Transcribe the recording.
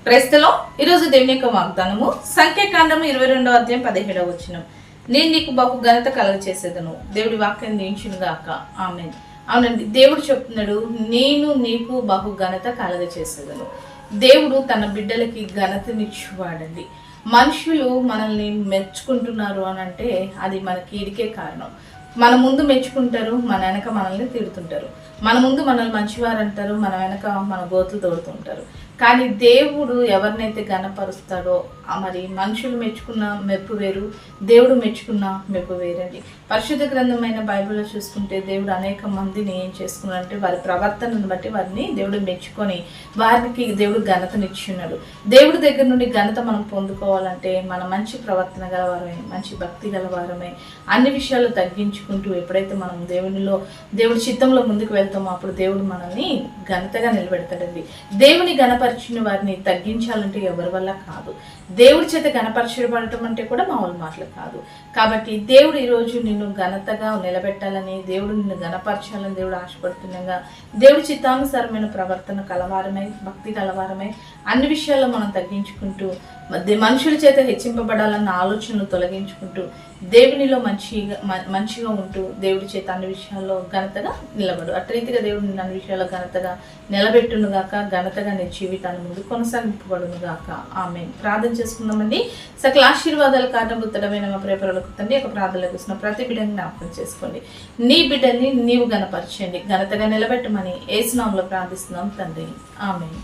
క్రైస్తలో ఈరోజు దేవుని యొక్క వాగ్దానము సంఖ్యాకాండము 22వ అధ్యాయం 17వ వచనం. నేను నీకు బహు ఘనత కలుగచేసేదను. దేవుడి వాక్యం దీవించును గాక. ఆమేన్. అవునండి, దేవుడు చెప్తున్నాడు, నేను నీకు బహు ఘనత కలుగచేసేదను. దేవుడు తన బిడ్డలకి ఘనతనిచ్చువాడండి. మనుషులు మనల్ని మెచ్చుకుంటున్నారు అని అంటే అది మన కీడికే కారణం. మన ముందు మెచ్చుకుంటారు, మన వెనక మనల్ని తిడుతుంటారు. మన ముందు మనల్ని మంచివారు అంటారు, మన వెనక మన గోతులు తోడుతుంటారు. కానీ దేవుడు ఎవరినైతే ఘనపరుస్తాడో మరి మనుషులు మెచ్చుకున్న మెప్పు వేరు, దేవుడు మెచ్చుకున్న మెప్పు వేరండి. పరిశుద్ధ గ్రంథమైన బైబిల్లో చూసుకుంటే దేవుడు అనేక మందిని ఏం చేసుకున్నాడంటే వారి ప్రవర్తనను బట్టి వారిని దేవుడు మెచ్చుకొని వారికి దేవుడు ఘనతనిచ్చున్నాడు. దేవుడి దగ్గర నుండి ఘనత మనం పొందుకోవాలంటే మన మంచి ప్రవర్తన గలవారమే, మంచి భక్తి గలవారమే, అన్ని విషయాలు తగ్గించుకుంటూ ఎప్పుడైతే మనం దేవుడి చిత్తంలో ముందుకు వెళ్తామో అప్పుడు దేవుడు మనల్ని ఘనతగా నిలబెడతాడండి. దేవుని ఘనపరిచిన వారిని తగ్గించాలంటే ఎవరి వల్ల కాదు. దేవుడి చేత ఘనపరచబడటం అంటే కూడా మామూలు మాటలు కాదు. కాబట్టి దేవుడు ఈరోజు నిన్ను ఘనతగా నిలబెట్టాలని, దేవుడు నిన్ను ఘనపరచాలని దేవుడు ఆశపడుతుండగా దేవుడి చిత్తానుసారమైన ప్రవర్తన కలవారమై, భక్తి కలవారమై అన్ని విషయాల్లో మనం తగ్గించుకుంటూ మనుషుల చేత హెచ్చింపబడాలన్న ఆలోచనలు తొలగించుకుంటూ దేవునిలో మంచిగా ఉంటూ దేవుడి చేత అన్ని విషయాల్లో ఘనతగా నిలబడు. అట్రీతిగా దేవుడు నిన్ను అన్ని విషయాల్లో ఘనతగా నిలబెట్టును గాక, ఘనతగా నీ జీవితాన్ని ముందు కొనసాగింపబడును గాక. ఆమేన్. ప్రార్థన చేసుకుందామండి. సకల ఆశీర్వాదాల కారణభూతమైన మా ప్రేపరులకు తండ్రి ఒక ప్రార్థనలకు ఇస్తున్న ప్రతి బిడ్డని జ్ఞాపకం చేసుకోండి. నీ బిడ్డని నీవు ఘనపరచండి, ఘనతగా నిలబెట్టమని యేసు నామములో ప్రార్థిస్తున్నాం తండ్రి. ఆమేన్.